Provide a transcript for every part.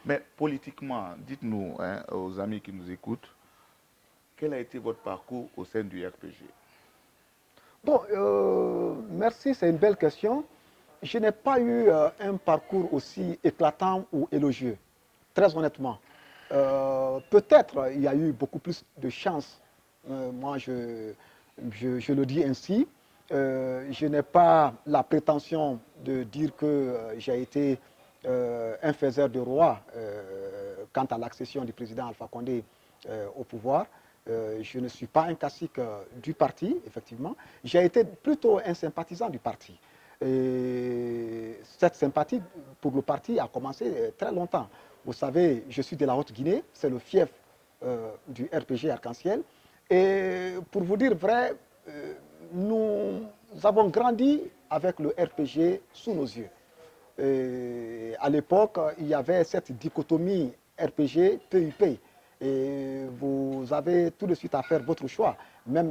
Mais politiquement, dites-nous, hein, aux amis qui nous écoutent, quel a été votre parcours au sein du RPG? Bon, merci, c'est une belle question. Je n'ai pas eu un parcours aussi éclatant ou élogieux, très honnêtement. Peut-être il y a eu beaucoup plus de chance. Moi, je le dis ainsi. Je n'ai pas la prétention de dire que j'ai été un faiseur de roi quant à l'accession du président Alpha Condé au pouvoir. Je ne suis pas un cacique du parti, effectivement. J'ai été plutôt un sympathisant du parti. Et cette sympathie pour le parti a commencé très longtemps. Vous savez, je suis de la Haute-Guinée, c'est le fief du RPG Arc-en-Ciel. Et pour vous dire vrai, nous avons grandi avec le RPG sous nos yeux. Et à l'époque, il y avait cette dichotomie RPG-PUP. Et vous avez tout de suite à faire votre choix, même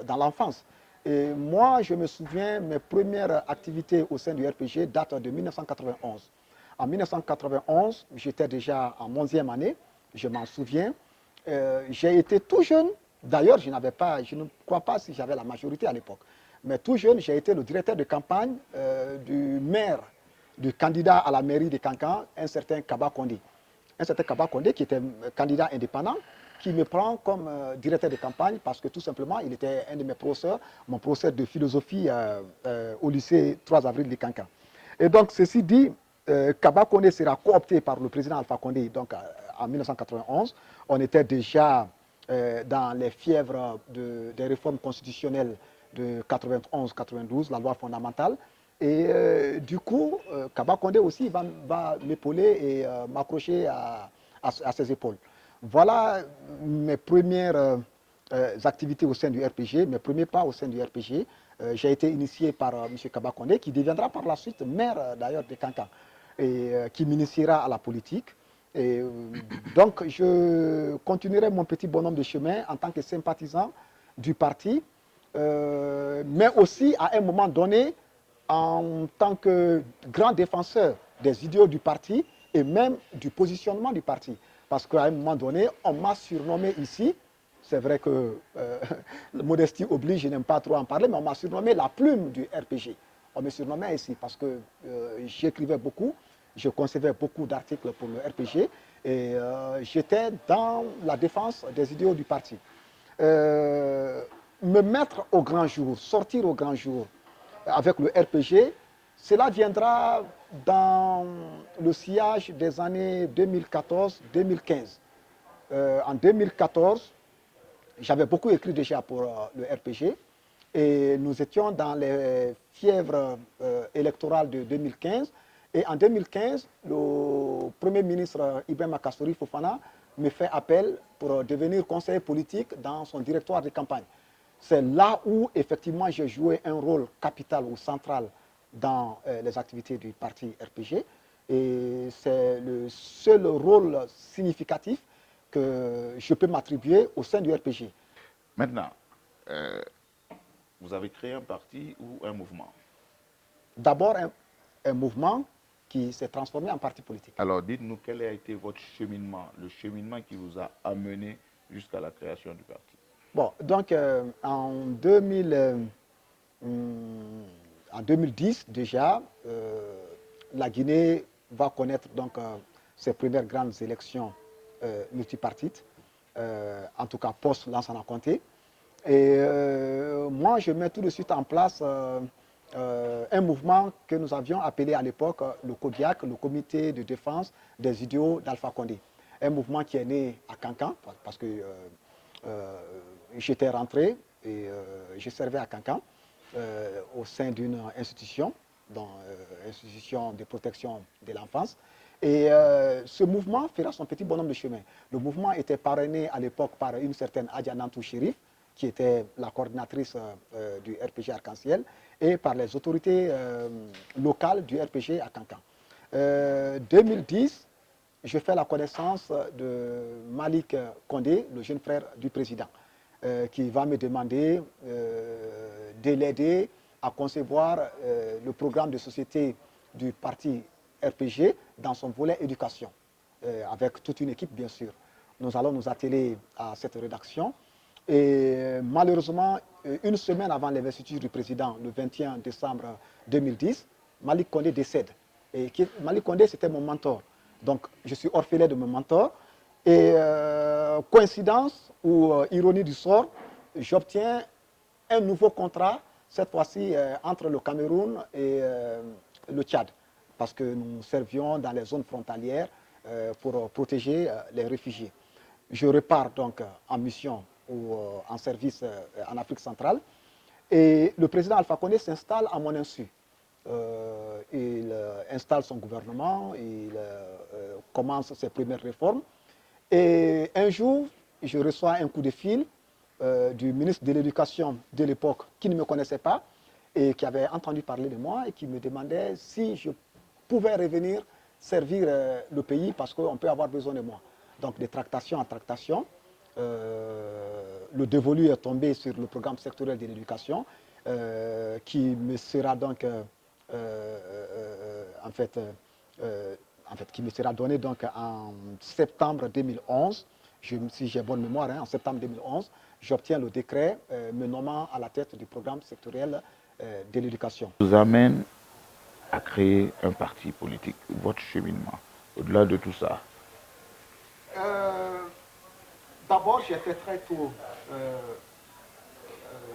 dans l'enfance. Et moi, je me souviens, mes premières activités au sein du RPG datent de 1991. En 1991, j'étais déjà en 11e année, je m'en souviens. J'ai été tout jeune, d'ailleurs, je ne crois pas si j'avais la majorité à l'époque, mais tout jeune, j'ai été le directeur de campagne du maire, du candidat à la mairie de Cancan, un certain Kaba Kondi. Un certain Kaba Kondi qui était candidat indépendant, qui me prend comme directeur de campagne parce que tout simplement, il était un de mes professeurs, mon professeur de philosophie au lycée 3 avril de Cancan. Et donc, ceci dit, Kaba Kondi sera coopté par le président Alpha Condé donc, en 1991. On était déjà dans les fièvres des réformes constitutionnelles de 91-92, la loi fondamentale. Et du coup, Kaba Condé aussi va m'épauler et m'accrocher à ses épaules. Voilà mes premières activités au sein du RPG, mes premiers pas au sein du RPG. J'ai été initié par M. Kaba Condé, qui deviendra par la suite maire d'ailleurs de Cancan, et qui m'initiera à la politique. Et donc, je continuerai mon petit bonhomme de chemin en tant que sympathisant du parti, mais aussi à un moment donné, en tant que grand défenseur des idéaux du parti et même du positionnement du parti. Parce qu'à un moment donné, on m'a surnommé ici, c'est vrai que la modestie oblige, je n'aime pas trop en parler, mais on m'a surnommé la plume du RPG. On me surnommait ici parce que j'écrivais beaucoup, je concevais beaucoup d'articles pour le RPG et j'étais dans la défense des idéaux du parti. Me mettre au grand jour, sortir au grand jour avec le RPG, cela viendra dans le sillage des années 2014-2015. En 2014, j'avais beaucoup écrit déjà pour le RPG et nous étions dans les fièvres électorales de 2015. Et en 2015, le Premier ministre Ibrahima Kassouri Fofana me fait appel pour devenir conseiller politique dans son directoire de campagne. C'est là où, effectivement, j'ai joué un rôle capital ou central dans les activités du parti RPG. Et c'est le seul rôle significatif que je peux m'attribuer au sein du RPG. Maintenant, euh, vous avez créé un parti ou un mouvement. D'abord, un mouvement qui s'est transformé en parti politique. Alors, dites-nous quel a été votre cheminement, le cheminement qui vous a amené jusqu'à la création du parti. Bon, donc en 2010 déjà, la Guinée va connaître donc ses premières grandes élections multipartites, en tout cas post-Lansana Conté. Et moi, je mets tout de suite en place un mouvement que nous avions appelé à l'époque le CODIAC, le Comité de défense des idéaux d'Alpha Condé. Un mouvement qui est né à Cancan, parce que j'étais rentré et je servais à Cancan au sein d'une institution, dans institution de protection de l'enfance. Et ce mouvement fera son petit bonhomme de chemin. Le mouvement était parrainé à l'époque par une certaine Adja Nantou Chérif, qui était la coordinatrice du RPG Arc-en-Ciel, et par les autorités locales du RPG à Cancan. 2010, je fais la connaissance de Malik Condé, le jeune frère du président, qui va me demander de l'aider à concevoir le programme de société du parti RPG dans son volet éducation. avec toute une équipe bien sûr. Nous allons nous atteler à cette rédaction. Et malheureusement, une semaine avant l'investiture du président, le 21 décembre 2010, Malik Kondé décède. Et Malik Kondé, c'était mon mentor. Donc, je suis orphelin de mon mentor. Et coïncidence ou ironie du sort, j'obtiens un nouveau contrat, cette fois-ci entre le Cameroun et le Tchad, parce que nous servions dans les zones frontalières pour protéger les réfugiés. Je repars donc en mission ou en service en Afrique centrale et le président Alpha Condé s'installe à mon insu. Il installe son gouvernement, il commence ses premières réformes et un jour, je reçois un coup de fil du ministre de l'Éducation de l'époque qui ne me connaissait pas et qui avait entendu parler de moi et qui me demandait si je pouvais revenir servir le pays parce qu'on peut avoir besoin de moi. Donc de tractation en tractation, le dévolu est tombé sur le programme sectoriel de l'éducation qui me sera donc qui me sera donné donc en septembre 2011. Si j'ai bonne mémoire, en septembre 2011, j'obtiens le décret me nommant à la tête du programme sectoriel de l'éducation. Vous amène à créer un parti politique, votre cheminement, au-delà de tout ça? D'abord, j'ai fait très tôt,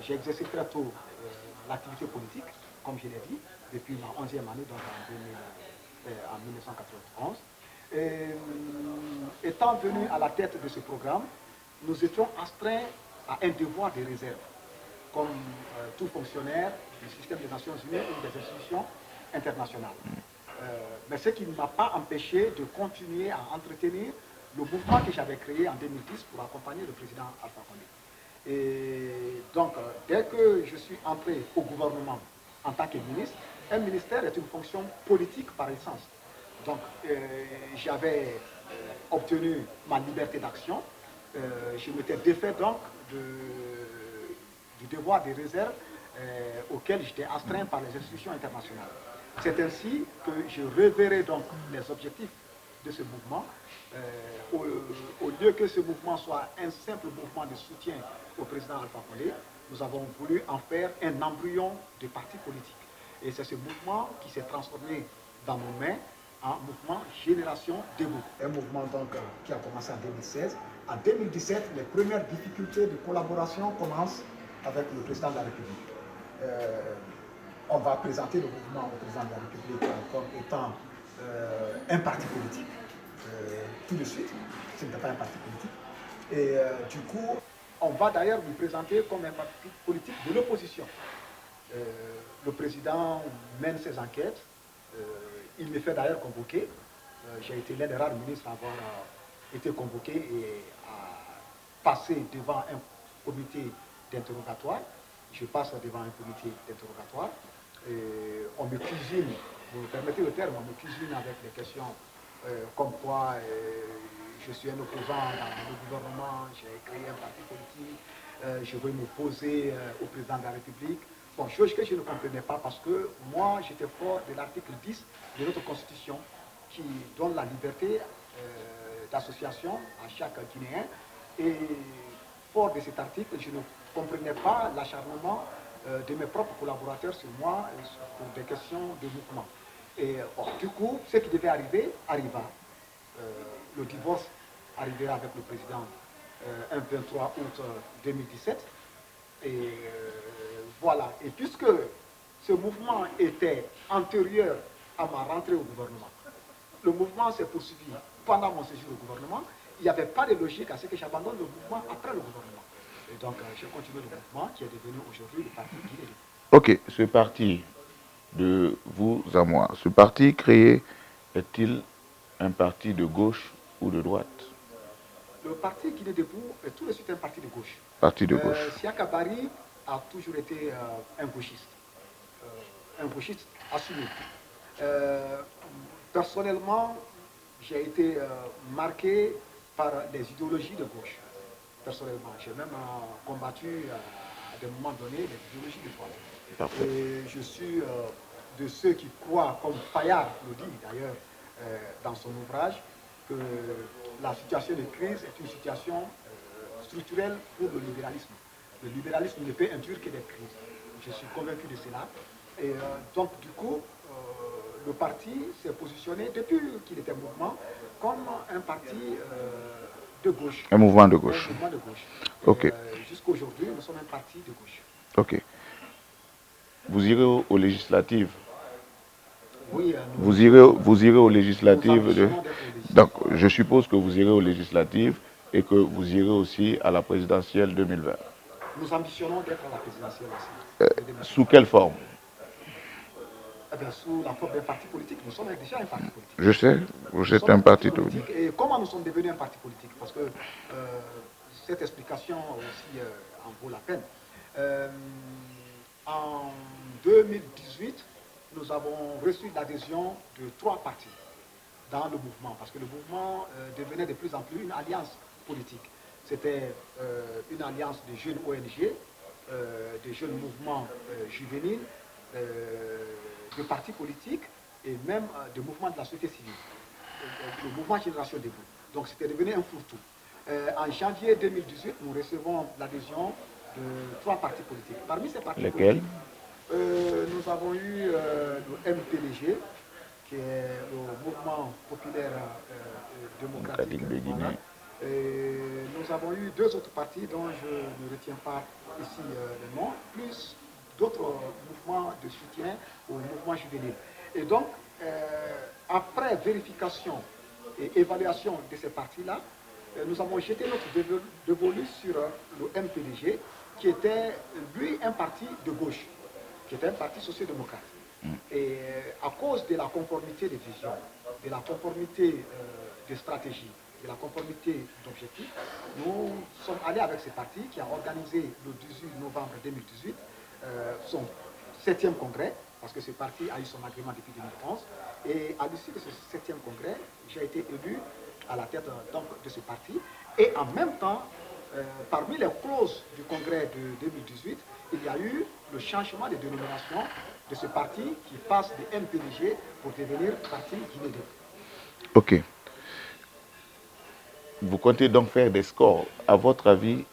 j'ai exercé très tôt l'activité politique, comme je l'ai dit, depuis ma 11e année, donc en 1991. Étant venu à la tête de ce programme, nous étions astreints à un devoir de réserve, comme tout fonctionnaire du système des Nations Unies ou des institutions internationales. Mais ce qui ne m'a pas empêché de continuer à entretenir le mouvement que j'avais créé en 2010 pour accompagner le président Alpha Condé. Et donc, dès que je suis entré au gouvernement en tant que ministre, un ministère est une fonction politique par essence. Donc, j'avais obtenu ma liberté d'action. Je m'étais défait donc du devoir de réserve auquel j'étais astreint par les institutions internationales. C'est ainsi que je reverrai donc les objectifs de ce mouvement. Au lieu que ce mouvement soit un simple mouvement de soutien au président Alpha Condé, nous avons voulu en faire un embryon de parti politique. Et c'est ce mouvement qui s'est transformé dans nos mains en mouvement Génération Debout. Un mouvement donc qui a commencé en 2016. En 2017, les premières difficultés de collaboration commencent avec le président de la République. On va présenter le mouvement au président de la République comme étant un parti politique. Tout de suite, ce n'était pas un parti politique. Et du coup, on va d'ailleurs lui présenter comme un parti politique de l'opposition. Le président mène ses enquêtes. Il me fait d'ailleurs convoquer. J'ai été l'un des rares ministres à avoir été convoqué et à passer devant un comité d'interrogatoire. Je passe devant un comité d'interrogatoire. On me cuisine, vous me permettez le terme, on me cuisine avec des questions comme quoi je suis un opposant dans le gouvernement, j'ai créé un parti politique, je veux m'opposer au président de la République. Bon, chose que je ne comprenais pas parce que moi, j'étais fort de l'article 10 de notre Constitution qui donne la liberté d'association à chaque Guinéen. Et fort de cet article, je ne comprenais pas l'acharnement de mes propres collaborateurs sur moi pour des questions de mouvement. Et du coup, ce qui devait arriver, arriva. Le divorce arrivera avec le président un 23 août 2017. Et voilà. Et puisque ce mouvement était antérieur à ma rentrée au gouvernement, le mouvement s'est poursuivi pendant mon séjour au gouvernement. Il n'y avait pas de logique à ce que j'abandonne le mouvement après le gouvernement. Et donc, j'ai continué le mouvement qui est devenu aujourd'hui le parti Guinée. Ok, ce parti, de vous à moi, ce parti créé est-il un parti de gauche ou de droite? Le parti Guinée Debout est tout de suite un parti de gauche. Parti de gauche. Siaka Bari a toujours été un gauchiste assumé. Personnellement, j'ai été marqué par les idéologies de gauche. Personnellement, j'ai même combattu à des moments donnés les idéologies de droite. Et je suis de ceux qui croient, comme Fayard le dit d'ailleurs dans son ouvrage, que que la situation de crise est une situation structurelle pour le libéralisme. Le libéralisme ne peut induire que des crises. Je suis convaincu de cela. Et donc, du coup, le parti s'est positionné, depuis qu'il était mouvement, comme un parti de gauche. Un mouvement de gauche. Un mouvement de gauche. Ok. Jusqu'à aujourd'hui, nous sommes un parti de gauche. Ok. Vous irez aux législatives. Oui, vous irez aux législatives. Donc, je suppose que vous irez aux législatives et que vous irez aussi à la présidentielle 2020. Nous ambitionnons d'être à la présidentielle aussi. Sous quelle forme? Eh bien, sous la forme d'un parti politique. Nous sommes déjà un parti politique. Je sais, vous êtes un parti politique. Et comment nous sommes devenus un parti politique? Parce que cette explication aussi en vaut la peine. En 2018, nous avons reçu l'adhésion de 3 partis dans le mouvement, parce que le mouvement devenait de plus en plus une alliance politique. C'était une alliance de jeunes ONG, de jeunes mouvements juvéniles, de partis politiques et même de mouvements de la société civile, le mouvement Génération Debout. Donc c'était devenu un fourre-tout. En janvier 2018, nous recevons l'adhésion de 3 partis politiques. Parmi ces partis lesquels politiques, nous avons eu le MPDG, qui est le Mouvement Populaire Démocratique. Voilà. Nous avons eu 2 autres partis dont je ne retiens pas ici le nom, plus d'autres mouvements de soutien au mouvement juvénile. Et donc, après vérification et évaluation de ces partis-là, nous avons jeté notre dévolu sur le MPDG, qui était, lui, un parti de gauche, qui était un parti sociodémocrate. Et à cause de la conformité des visions, de la conformité des stratégies, de la conformité d'objectifs, nous sommes allés avec ce parti qui a organisé le 18 novembre 2018 son 7e congrès, parce que ce parti a eu son agrément depuis 2011. Et à l'issue de ce 7e congrès, j'ai été élu à la tête donc, de ce parti. Et en même temps, parmi les clauses du congrès de 2018, il y a eu le changement de dénomination de ce parti qui passe de MPDG pour devenir parti Guinée. Ok. Vous comptez donc faire des scores. À votre avis,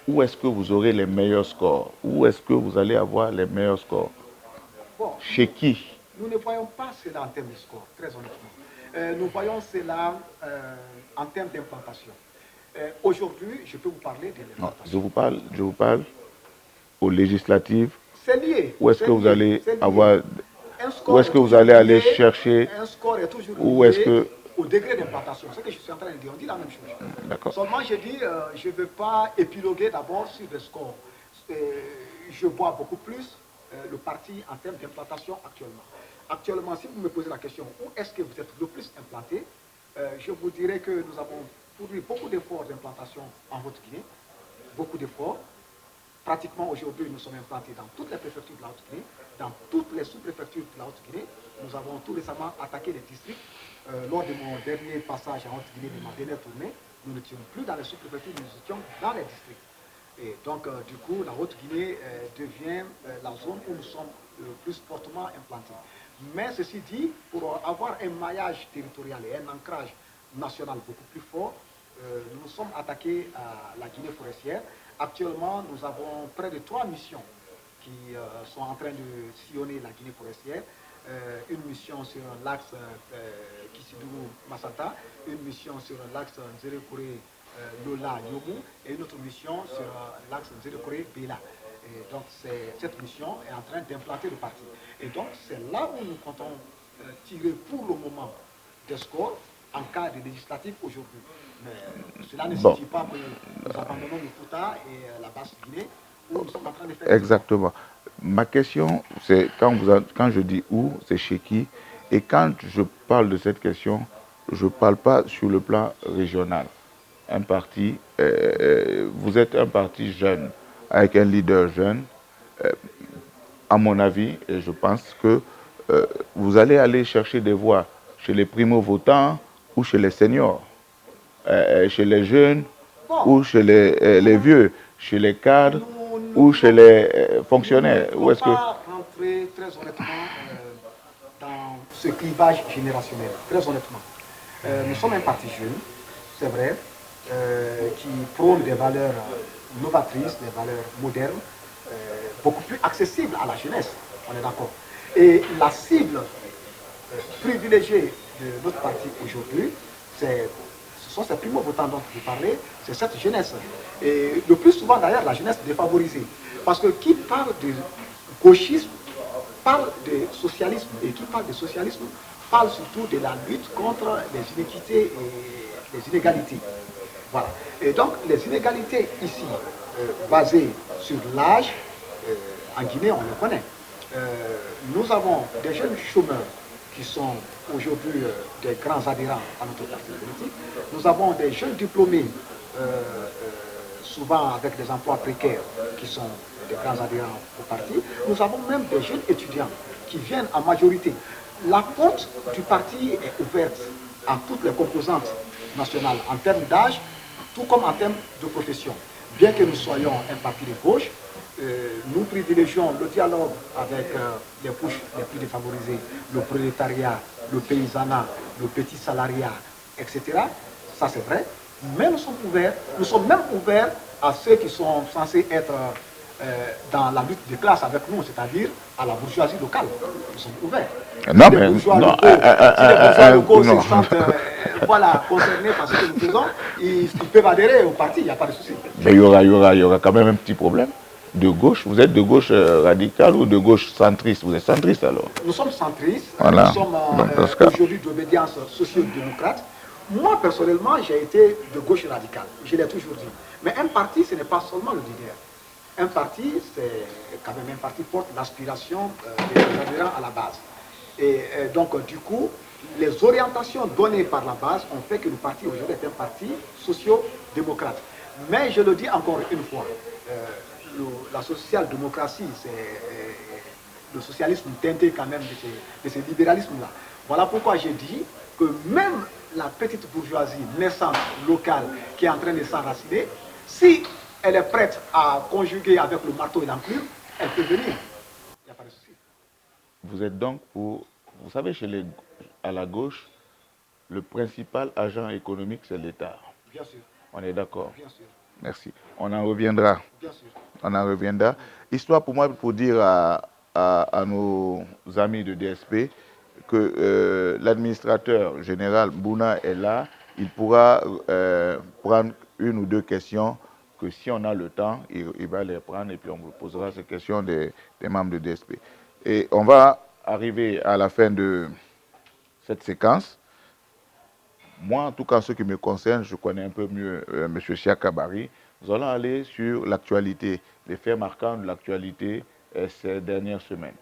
où est-ce que vous aurez les meilleurs scores? Où est-ce que vous allez avoir les meilleurs scores? Bon, chez qui? Nous ne voyons pas cela en termes de score, très honnêtement. Nous voyons cela en termes d'implantation. Aujourd'hui, je peux vous parler de l'implantation. Je vous parle aux législatives. C'est lié. Où est-ce que vous allez avoir... Où est-ce que vous allez aller chercher? Un score est toujours où est-ce que... au degré d'implantation. Ce que je suis en train de dire, on dit la même chose. D'accord. Seulement, je dis, je ne veux pas épiloguer d'abord sur des scores. Je vois beaucoup plus le parti en termes d'implantation actuellement. Actuellement, si vous me posez la question, où est-ce que vous êtes le plus implanté, je vous dirais que nous avons fourni beaucoup d'efforts d'implantation en Haute-Guinée, beaucoup d'efforts. Pratiquement aujourd'hui, nous sommes implantés dans toutes les préfectures de la Haute-Guinée, dans toutes les sous-préfectures de la Haute-Guinée. Nous avons tout récemment attaqué les districts. Lors de mon dernier passage en Haute-Guinée, de ma dernière tournée, nous n'étions plus dans les sous-préfectures, nous étions dans les districts. Et donc, du coup, la Haute-Guinée devient la zone où nous sommes le plus fortement implantés. Mais ceci dit, pour avoir un maillage territorial et un ancrage national beaucoup plus fort, nous nous sommes attaqués à la Guinée forestière. Actuellement, nous avons près de 3 missions qui sont en train de sillonner la Guinée forestière. Une mission sur l'axe Kissidougou-Massata, une mission sur l'axe Nzérékoré-Lola-Yomu et une autre mission sur l'axe Nzérékoré-Bela. Et donc, cette mission est en train d'implanter le parti. Et donc, c'est là où nous comptons tirer pour le moment des scores en cas de législatif aujourd'hui. Mais cela ne signifie pas que nous abandonnons le Fouta et la Basse-Guinée, où nous sommes en train de faire... Exactement. Ma question, c'est quand je dis où, c'est chez qui. Et quand je parle de cette question, je ne parle pas sur le plan régional. Un parti, vous êtes un parti jeune, avec un leader jeune. À mon avis, et je pense que vous allez aller chercher des voix chez les primo-votants ou chez les seniors, chez les jeunes ou chez les vieux, chez les cadres ou chez les fonctionnaires. Nous ne pouvons pas rentrer très honnêtement dans ce clivage générationnel, très honnêtement. Nous sommes un parti jeune, c'est vrai, qui prône des valeurs novatrices, des valeurs modernes, beaucoup plus accessibles à la jeunesse, on est d'accord. Et la cible privilégiée de notre parti aujourd'hui, ce sont ces primo-votants dont vous parlez, c'est cette jeunesse. Et le plus souvent d'ailleurs, la jeunesse défavorisée. Parce que qui parle de gauchisme parle de socialisme, et qui parle de socialisme parle surtout de la lutte contre les inéquités et les inégalités. Voilà. Et donc les inégalités ici, basées sur l'âge, en Guinée on le connaît. Nous avons des jeunes chômeurs qui sont aujourd'hui des grands adhérents à notre parti politique. Nous avons des jeunes diplômés, souvent avec des emplois précaires, qui sont des grands adhérents au parti. Nous avons même des jeunes étudiants qui viennent en majorité. La porte du parti est ouverte à toutes les composantes nationales en termes d'âge, tout comme en termes de profession. Bien que nous soyons un parti de gauche, nous privilégions le dialogue avec les couches les plus défavorisées, le prolétariat, le paysanat, le petit salariat, etc. Ça c'est vrai. Mais nous sommes même ouverts à ceux qui sont censés être dans la lutte de classe avec nous, c'est-à-dire à la bourgeoisie locale. Nous sommes ouverts. Non, Si les bourgeois locaux se sentent voilà, concernés par ce que nous faisons, ils peuvent adhérer au parti, il n'y a pas de souci. Mais il y aura quand même un petit problème. De gauche, vous êtes de gauche radicale ou de gauche centriste? Vous êtes centriste alors? Nous sommes centristes, voilà. Nous sommes aujourd'hui d'obédience socio-démocrate. Moi, personnellement, j'ai été de gauche radicale, je l'ai toujours dit. Mais un parti, ce n'est pas seulement le leader. Un parti, c'est quand même un parti qui porte l'aspiration des adhérents à la base. Et donc, du coup, les orientations données par la base ont fait que le parti aujourd'hui est un parti socio-démocrate. Mais je le dis encore une fois, la social-démocratie, c'est le socialisme teinté quand même de ces libéralismes-là. Voilà pourquoi j'ai dit que même la petite bourgeoisie naissante locale qui est en train de s'enraciner, si elle est prête à conjuguer avec le marteau et l'enclume, elle peut venir. Il n'y a pas de souci. Vous êtes donc pour... Vous savez, à la gauche, le principal agent économique, c'est l'État. Bien sûr. On est d'accord? Bien sûr. Merci. On en reviendra. Bien sûr. On en reviendra. Histoire pour moi, pour dire à nos amis de DSP que l'administrateur général Bouna est là. Il pourra prendre une ou deux questions que si on a le temps, il va les prendre et puis on vous posera ces questions des membres de DSP. Et on va arriver à la fin de cette séquence. Moi, en tout cas, en ce qui me concerne, je connais un peu mieux M. Siakabari. Nous allons aller sur l'actualité, les faits marquants de l'actualité ces dernières semaines.